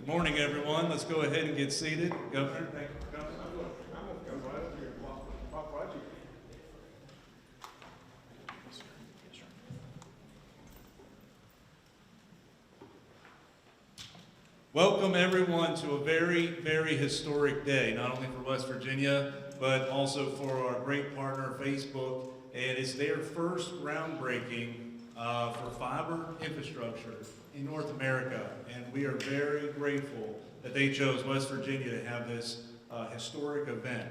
Morning, everyone. Let's go ahead and get seated. Governor, thank you for coming. I'm gonna come right up here and walk right you. Welcome, everyone, to a very, very historic day, not only for West Virginia, but also for our great partner, Facebook. And it's their first groundbreaking for fiber infrastructure in North America. And we are very grateful that they chose West Virginia to have this historic event.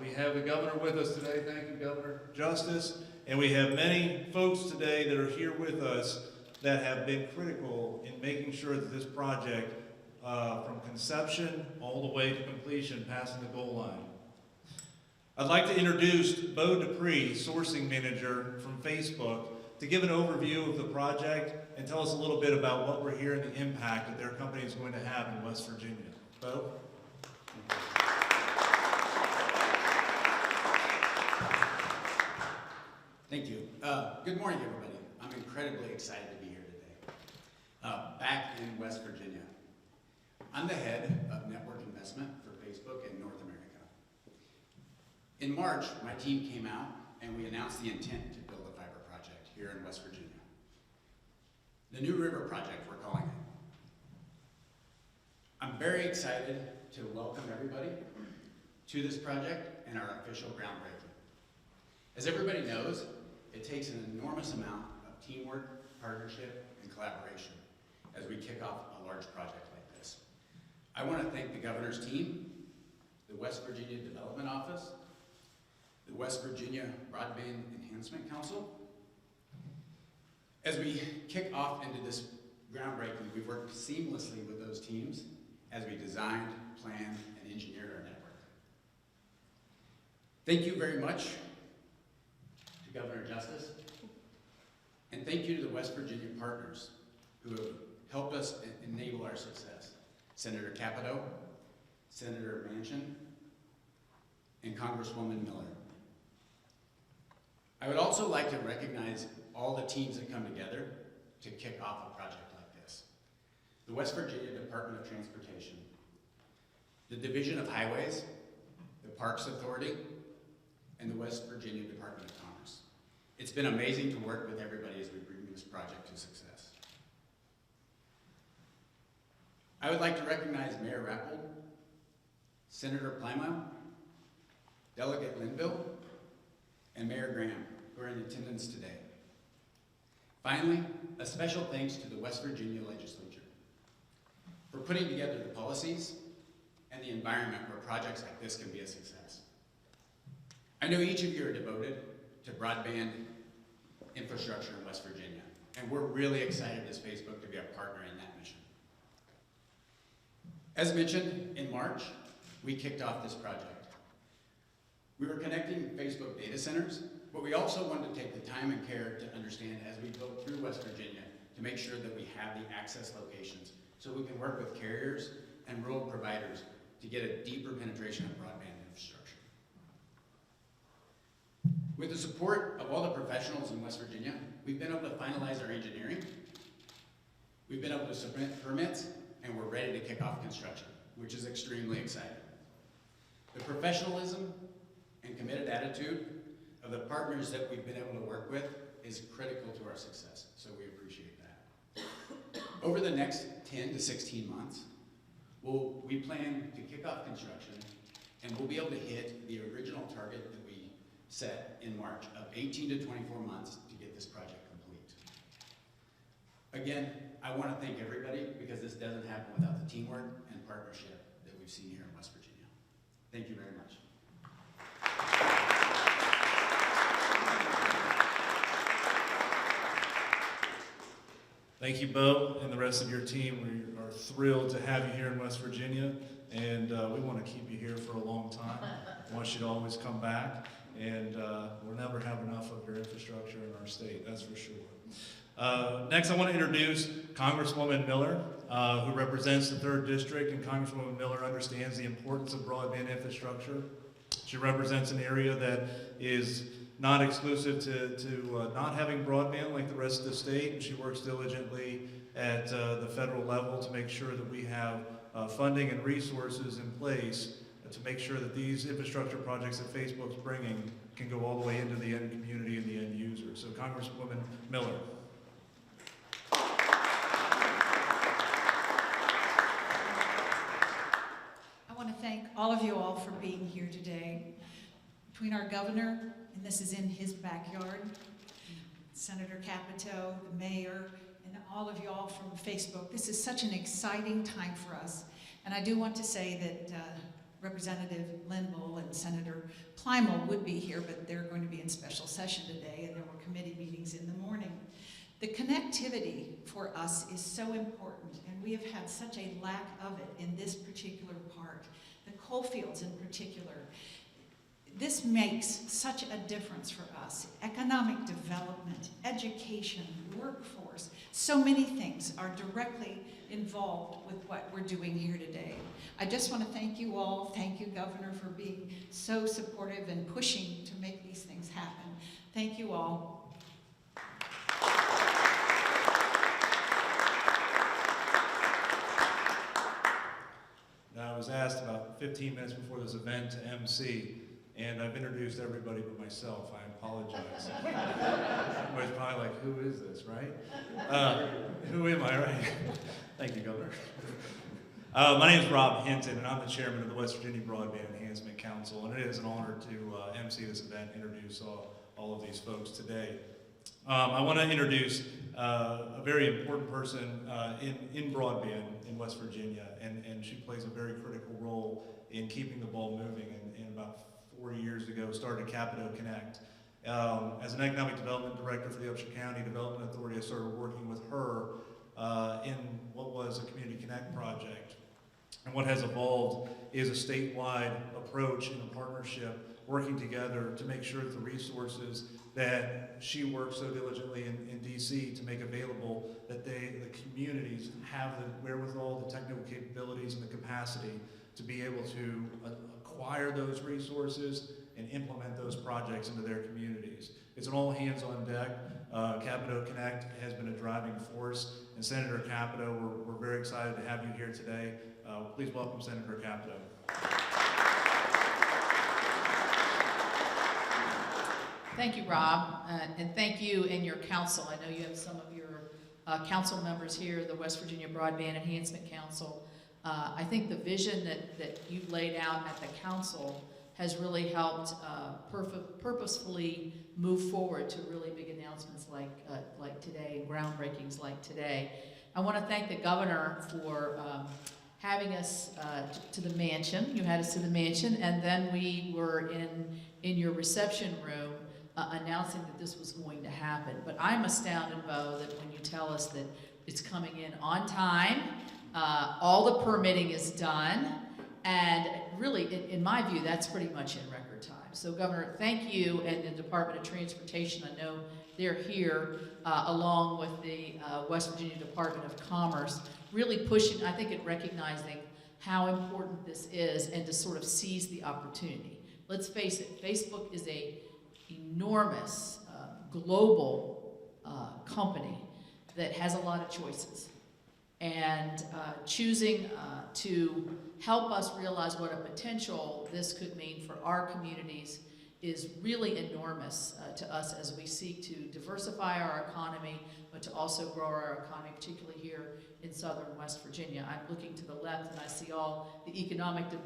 We have the governor with us today. Thank you, Governor Justice. And we have many folks today that are here with us that have been critical in making sure that this project, from conception all the way to completion, passing the goal line. I'd like to introduce Bo Dupree, sourcing manager from Facebook, to give an overview of the project and tell us a little bit about what we're hearing, the impact that their company is going to have in West Virginia. Bo? Thank you. Good morning, everybody. I'm incredibly excited to be here today, back in West Virginia. I'm the head of network investment for Facebook in North America. In March, my team came out and we announced the intent to build a fiber project here in West Virginia. The New River Project, we're calling it. I'm very excited to welcome everybody to this project and our official groundbreaking. As everybody knows, it takes an enormous amount of teamwork, partnership, and collaboration as we kick off a large project like this. I want to thank the governor's team, the West Virginia Development Office, the West Virginia Broadband Enhancement Council. As we kick off into this groundbreaking, we've worked seamlessly with those teams as we designed, planned, and engineered our network. Thank you very much to Governor Justice, and thank you to the West Virginia partners who have helped us enable our success. Senator Capito, Senator Manchin, and Congresswoman Miller. I would also like to recognize all the teams that come together to kick off a project like this. The West Virginia Department of Transportation, the Division of Highways, the Parks Authority, and the West Virginia Department of Commerce. It's been amazing to work with everybody as we bring this project to success. I would like to recognize Mayor Rappel, Senator Plymouth, Delegate Linville, and Mayor Graham, who are in attendance today. Finally, a special thanks to the West Virginia Legislature for putting together the policies and the environment where projects like this can be a success. I know each of you are devoted to broadband infrastructure in West Virginia, and we're really excited as Facebook to be a partner in that mission. As mentioned, in March, we kicked off this project. We were connecting Facebook data centers, but we also wanted to take the time and care to understand as we go through West Virginia to make sure that we have the access locations so we can work with carriers and rural providers to get a deeper penetration of broadband infrastructure. With the support of all the professionals in West Virginia, we've been able to finalize our engineering, we've been able to submit permits, and we're ready to kick off construction, which is extremely exciting. The professionalism and committed attitude of the partners that we've been able to work with is critical to our success, so we appreciate that. Over the next 10 to 16 months, we plan to kick off construction, and we'll be able to hit the original target that we set in March of 18 to 24 months to get this project complete. Again, I want to thank everybody because this doesn't happen without the teamwork and partnership that we've seen here in West Virginia. Thank you very much. Thank you, Bo, and the rest of your team. We are thrilled to have you here in West Virginia, and we want to keep you here for a long time. We want you to always come back, and we'll never have enough of your infrastructure in our state, that's for sure. Next, I want to introduce Congresswoman Miller, who represents the 3rd District, and Congresswoman Miller understands the importance of broadband infrastructure. She represents an area that is not exclusive to not having broadband like the rest of the state, and she works diligently at the federal level to make sure that we have funding and resources in place to make sure that these infrastructure projects that Facebook's bringing can go all the way into the end community and the end user. So Congresswoman Miller. I want to thank all of you all for being here today. Between our governor, and this is in his backyard, Senator Capito, the mayor, and all of you all from Facebook, this is such an exciting time for us. And I do want to say that Representative Linville and Senator Plymel would be here, but they're going to be in special session today, and there were committee meetings in the morning. The connectivity for us is so important, and we have had such a lack of it in this particular part, the coal fields in particular. This makes such a difference for us. Economic development, education, workforce, so many things are directly involved with what we're doing here today. I just want to thank you all. Thank you, Governor, for being so supportive and pushing to make these things happen. Thank you all. Now, I was asked about 15 minutes before this event to MC, and I've introduced everybody but myself. I apologize. Everybody's probably like, who is this, right? Who am I, right? Thank you, Governor. My name is Rob Hinton, and I'm the chairman of the West Virginia Broadband Enhancement Council, and it is an honor to MC this event, introduce all of these folks today. I want to introduce a very important person in broadband in West Virginia, and she plays a very critical role in keeping the ball moving. And about 4 years ago, started Capito Connect. As an economic development director for the Upshur County Development Authority, I started working with her in what was a Community Connect project. And what has evolved is a statewide approach and a partnership working together to make sure that the resources that she works so diligently in DC to make available, that the communities have the wherewithal, the technical capabilities, and the capacity to be able to acquire those resources and implement those projects into their communities. It's an all hands on deck. Capito Connect has been a driving force, and Senator Capito, we're very excited to have you here today. Please welcome Senator Capito. Thank you, Rob, and thank you and your council. I know you have some of your council members here, the West Virginia Broadband Enhancement Council. I think the vision that you've laid out at the council has really helped purposefully move forward to really big announcements like today, and groundbreakings like today. I want to thank the governor for having us to the mansion. You had us to the mansion, and then we were in your reception room announcing that this was going to happen. But I'm astounded, Bo, that when you tell us that it's coming in on time, all the permitting is done, and really, in my view, that's pretty much in record time. So, Governor, thank you, and the Department of Transportation. I know they're here, along with the West Virginia Department of Commerce, really pushing, I think, and recognizing how important this is, and to sort of seize the opportunity. Let's face it, Facebook is an enormous global company that has a lot of choices. And choosing to help us realize what a potential this could mean for our communities is really enormous to us as we seek to diversify our economy, but to also grow our economy, particularly here in southern West Virginia. I'm looking to the left and I see all the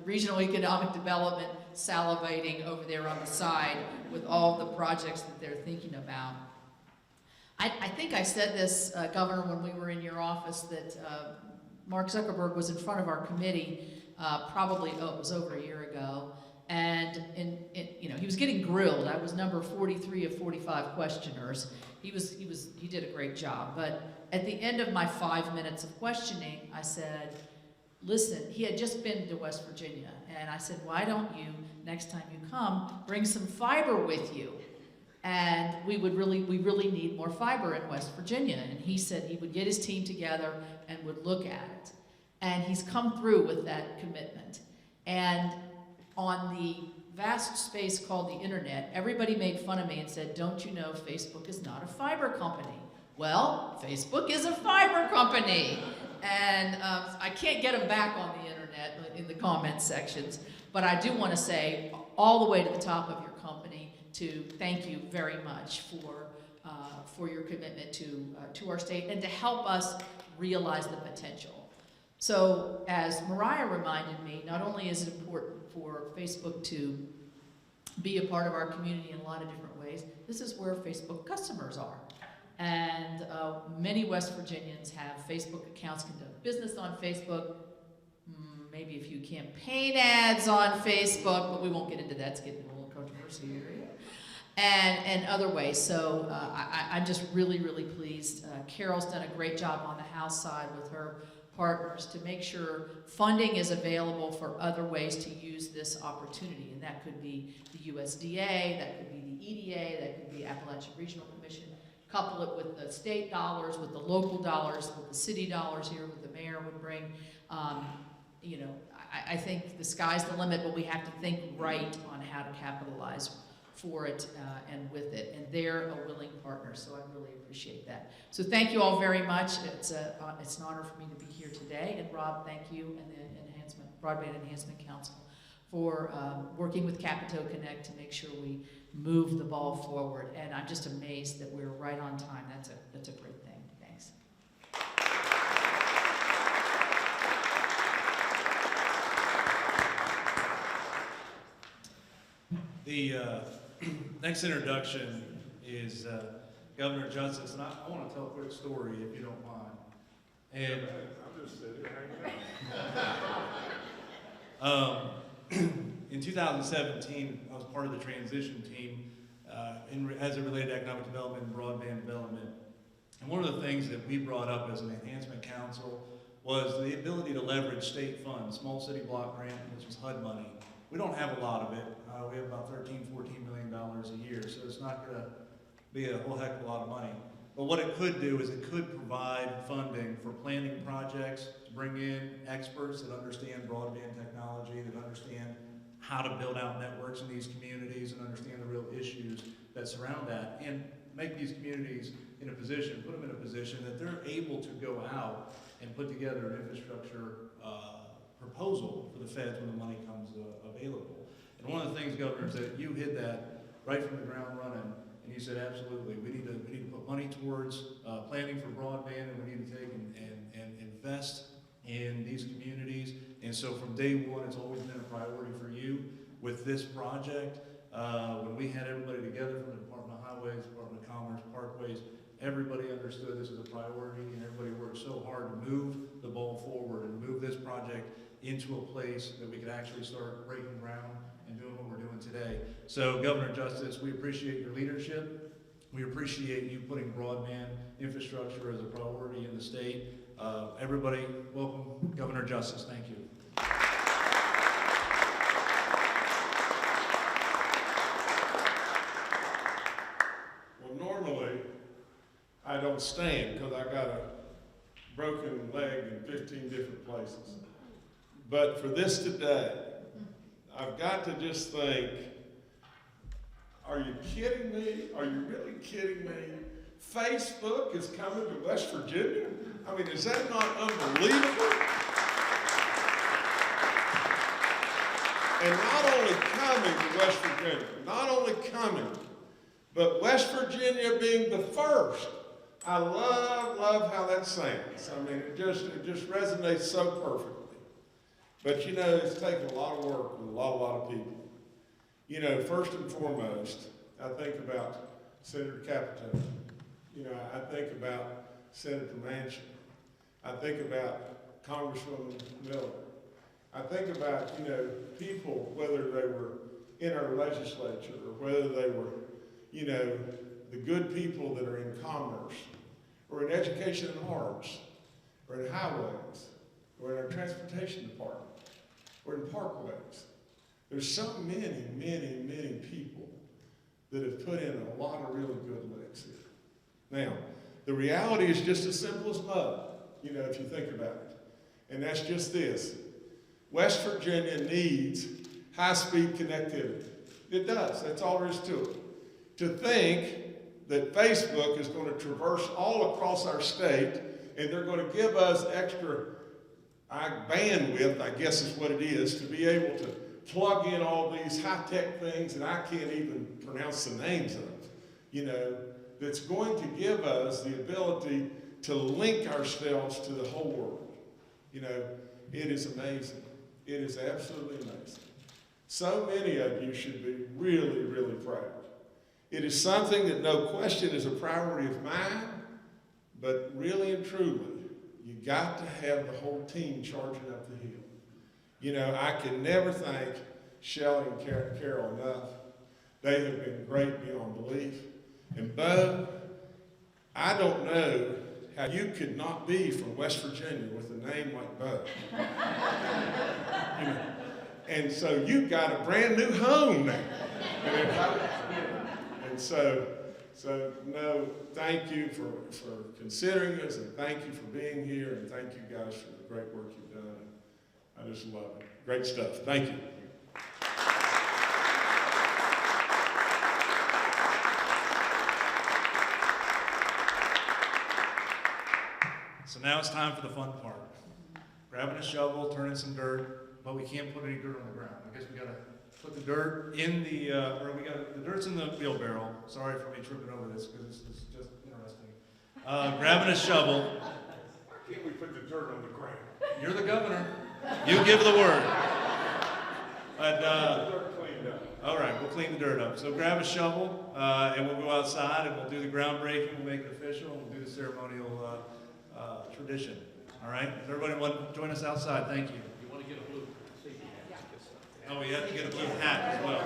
regional economic development salivating over there on the side with all the projects that they're thinking about. I think I said this, Governor, when we were in your office, that Mark Zuckerberg was in front of our committee probably, it was over a year ago, and he was getting grilled. I was number 43 of 45 questioners. He did a great job, but at the end of my 5 minutes of questioning, I said, listen, he had just been to West Virginia, and I said, why don't you, next time you come, bring some fiber with you? And we really need more fiber in West Virginia. And he said he would get his team together and would look at it. And he's come through with that commitment. And on the vast space called the internet, everybody made fun of me and said, don't you know Facebook is not a fiber company? Well, Facebook is a fiber company. And I can't get them back on the internet in the comment sections, but I do want to say all the way to the top of your company to thank you very much for your commitment to our state and to help us realize the potential. So as Mariah reminded me, not only is it important for Facebook to be a part of our community in a lot of different ways, this is where Facebook customers are. And many West Virginians have Facebook accounts, conduct business on Facebook, maybe a few campaign ads on Facebook, but we won't get into that, it's getting a little controversial area, and other ways. So I'm just really, really pleased. Carol's done a great job on the House side with her partners to make sure funding is available for other ways to use this opportunity, and that could be the USDA, that could be the EDA, that could be Appalachian Regional Commission. Couple it with the state dollars, with the local dollars, with the city dollars here, with the mayor would bring. You know, I think the sky's the limit, but we have to think right on how to capitalize for it and with it. And they're a willing partner, so I really appreciate that. So thank you all very much. It's an honor for me to be here today. And Rob, thank you, and the Broadband Enhancement Council for working with Capito Connect to make sure we move the ball forward. And I'm just amazed that we're right on time. That's a great thing. Thanks. The next introduction is Governor Justice, and I want to tell a quick story if you don't mind. And I'm just sitting hanging out. In 2017, I was part of the transition team as it related to economic development and broadband development. And one of the things that we brought up as an enhancement council was the ability to leverage state funds, small city block grant, which is HUD money. We don't have a lot of it. We have about $13, $14 million a year, so it's not going to be a whole heck of a lot of money. But what it could do is it could provide funding for planning projects, to bring in experts that understand broadband technology, that understand how to build out networks in these communities and understand the real issues that surround that, and make these communities in a position, put them in a position that they're able to go out and put together an infrastructure proposal for the feds when the money comes available. And one of the things, Governor, is that you hit that right from the ground running, and you said absolutely, we need to put money towards planning for broadband, and we need to take and invest in these communities. And so from day one, it's always been a priority for you with this project. When we had everybody together from the Department of Highways, Department of Commerce, Parkways, everybody understood this as a priority, and everybody worked so hard to move the ball forward and move this project into a place that we could actually start breaking ground and doing what we're doing today. So, Governor Justice, we appreciate your leadership. We appreciate you putting broadband infrastructure as a priority in the state. Everybody, welcome Governor Justice. Thank you. Well, normally, I don't stand because I got a broken leg in 15 different places. But for this today, I've got to just think, are you kidding me? Are you really kidding me? Facebook is coming to West Virginia? I mean, is that not unbelievable? And not only coming to West Virginia, not only coming, but West Virginia being the first. I love how that sounds. I mean, it just resonates so perfectly. But you know, it's taken a lot of work with a lot of people. You know, first and foremost, I think about Senator Capito. You know, I think about Senator Manchin. I think about Congresswoman Miller. I think about, you know, people, whether they were in our legislature or whether they were, you know, the good people that are in commerce or in education and arts or in highways or in our transportation department or in parkways. There's so many people that have put in a lot of really good licks here. Now, the reality is just as simple as mud, you know, if you think about it. And that's just this. West Virginia needs high-speed connectivity. It does. That's all there is to it. To think that Facebook is going to traverse all across our state and they're going to give us extra bandwidth, I guess is what it is, to be able to plug in all these high-tech things that I can't even pronounce the names of, you know, that's going to give us the ability to link ourselves to the whole world. You know, it is amazing. It is absolutely amazing. So many of you should be really, really proud. It is something that no question is a priority of mine, but really and truly, you got to have the whole team charging up the hill. You know, I can never thank Shelley and Carol enough. They have been great beyond belief. And Bo, I don't know how you could not be from West Virginia with a name like Bo. You know, and so you've got a brand new home now. And so no, thank you for considering us, and thank you for being here, and thank you guys for the great work you've done. I just love it. Great stuff. Thank you. So now it's time for the fun part. Grabbing a shovel, turning some dirt, but we can't put any dirt on the ground. I guess we gotta put the dirt in the, the dirt's in the wheelbarrow. Sorry for me tripping over this, because it's just interesting. Grabbing a shovel. Why can't we put the dirt on the ground? You're the governor. You give the word. But, The dirt cleaned up. all right, we'll clean the dirt up. So grab a shovel, and we'll go outside, and we'll do the groundbreaking, we'll make it official, and we'll do the ceremonial tradition. All right? Does everybody want to join us outside? Thank you. You want to get a blue safety hat? Oh, we have to get a blue hat as well.